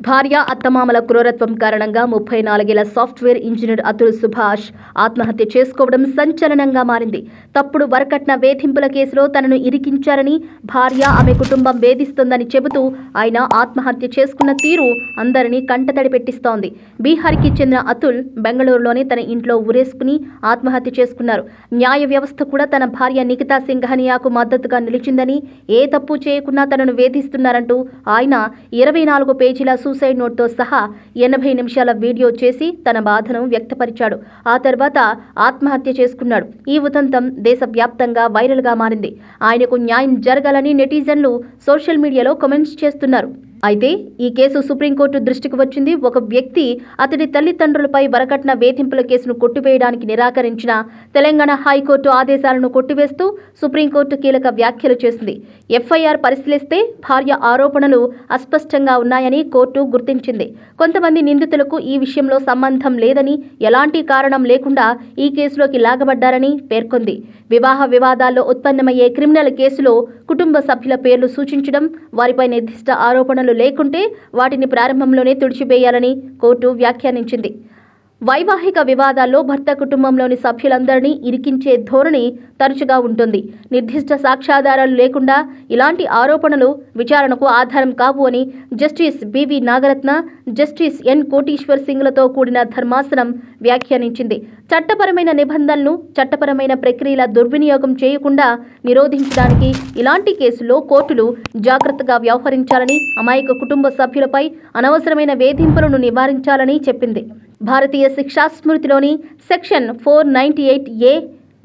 భార్య అత్తమామల క్రూరత్వం కారణంగా 34 ఏళ్ల సాఫ్ట్వేర్ ఇంజనీర్ అతుల్ సుభాష్ ఆత్మహత్య చేసుకోవడం సంచలనంగా మారింది. తప్పుడు వరకట్న వేధింపుల కేసులో తనను ఇరికించారని, భార్య ఆమె కుటుంబం వేధిస్తోందని చెబుతూ ఆయన ఆత్మహత్య చేసుకున్న తీరు అందరినీ కంటతడి పెట్టిస్తోంది. బీహార్కి చెందిన అతుల్ బెంగళూరులోని తన ఇంట్లో ఉరేసుకుని ఆత్మహత్య చేసుకున్నారు. న్యాయ వ్యవస్థ కూడా తన భార్య నిఖితా సింఘానియాకు మద్దతుగా నిలిచిందని, ఏ తప్పు చేయకున్నా తనను వేధిస్తున్నారంటూ ఆయన 24 పేజీల సూసైడ్ నోట్తో సహా 80 నిమిషాల వీడియో చేసి తన బాధను వ్యక్తపరిచాడు. ఆ తర్వాత ఆత్మహత్య చేసుకున్నాడు. ఈ ఉదంతం దేశవ్యాప్తంగా వైరల్గా మారింది. ఆయనకు న్యాయం జరగాలని నెటిజన్లు సోషల్ మీడియాలో కామెంట్స్ చేస్తున్నారు. అయితే ఈ కేసు సుప్రీంకోర్టు దృష్టికి వచ్చింది. ఒక వ్యక్తి అతడి తల్లిదండ్రులపై వరకట్న వేధింపుల కేసును కొట్టివేయడానికి నిరాకరించిన తెలంగాణ హైకోర్టు ఆదేశాలను కొట్టివేస్తూ సుప్రీంకోర్టు కీలక వ్యాఖ్యలు చేసింది. ఎఫ్ఐఆర్ పరిశీలిస్తే భార్య ఆరోపణలు అస్పష్టంగా ఉన్నాయని కోర్టు గుర్తించింది. కొంతమంది నిందితులకు ఈ విషయంలో సంబంధం లేదని, ఎలాంటి కారణం లేకుండా ఈ కేసులోకి లాగబడ్డారని పేర్కొంది. వివాహ వివాదాల్లో ఉత్పన్నమయ్యే క్రిమినల్ కేసులో కుటుంబ సభ్యుల పేర్లు సూచించడం, వారిపై నిర్దిష్ట ఆరోపణలు లేకుంటే వాటిని ప్రారంభంలోనే తుడిచివేయాలని కోర్టు వ్యాఖ్యానించింది. వైవాహిక వివాదాల్లో భర్త కుటుంబంలోని సభ్యులందరినీ ఇరికించే ధోరణి తరచుగా ఉంటుంది. నిర్దిష్ట సాక్ష్యాధారాలు లేకుండా ఇలాంటి ఆరోపణలు విచారణకు ఆధారం కావు అని justice BV Nagarathna, justice N Koteswar సింగ్లతో కూడిన ధర్మాసనం వ్యాఖ్యానించింది. చట్టపరమైన నిబంధనలు, చట్టపరమైన ప్రక్రియల దుర్వినియోగం చేయకుండా నిరోధించడానికి ఇలాంటి కేసుల్లో కోర్టులు జాగ్రత్తగా వ్యవహరించాలని, అమాయక కుటుంబ సభ్యులపై అనవసరమైన వేధింపులను నివారించాలని చెప్పింది. భారతీయ శిక్షా స్మృతిలోని సెక్షన్ 498A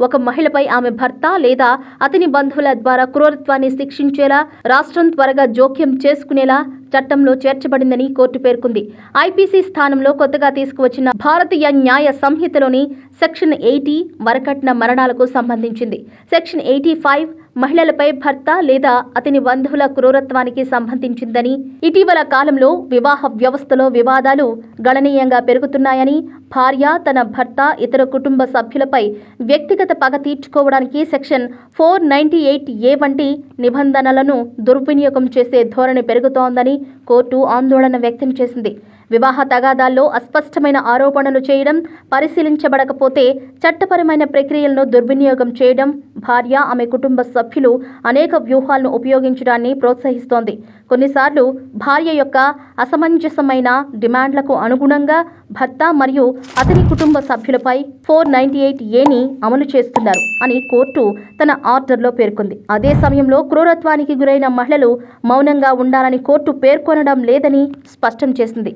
ఒక మహిళపై ఆమె భర్త లేదా అతని బంధువుల ద్వారా క్రూరత్వాన్ని శిక్షించేలా రాష్ట్రం త్వరగా జోక్యం చేసుకునేలా చట్టంలో చేర్చబడిందని కోర్టు పేర్కొంది. ఐపీసీ స్థానంలో కొత్తగా తీసుకువచ్చిన భారతీయ న్యాయ సంహితలోని సెక్షన్ 80 వరకట్న మరణాలకు సంబంధించింది. సెక్షన్ 85 మహిళలపై భర్త లేదా అతని బంధువుల క్రూరత్వానికి సంబంధించిందని, ఇటీవల కాలంలో వివాహ వ్యవస్థలో వివాదాలు గణనీయంగా పెరుగుతున్నాయని, భార్య తన భర్త ఇతర కుటుంబ సభ్యులపై వ్యక్తిగత పగ తీర్చుకోవడానికి సెక్షన్ 498A వంటి నిబంధనలను దుర్వినియోగం చేసే ధోరణి పెరుగుతోందని కోర్టు ఆందోళన వ్యక్తం చేసింది. వివాహ తగాదాల్లో అస్పష్టమైన ఆరోపణలు చేయడం, పరిశీలించబడకపోతే చట్టపరమైన ప్రక్రియలను దుర్వినియోగం చేయడం, భార్య ఆమె కుటుంబ సభ్యులు అనేక వ్యూహాలను ఉపయోగించడాన్ని ప్రోత్సహిస్తోంది. కొన్నిసార్లు భార్య యొక్క అసమంజసమైన డిమాండ్లకు అనుగుణంగా భర్త మరియు అతని కుటుంబ సభ్యులపై 498Aని అమలు చేస్తున్నారు అని కోర్టు తన ఆర్డర్లో పేర్కొంది. అదే సమయంలో క్రూరత్వానికి గురైన మహిళలు మౌనంగా ఉండాలని కోర్టు పేర్కొనడం లేదని స్పష్టం చేసింది.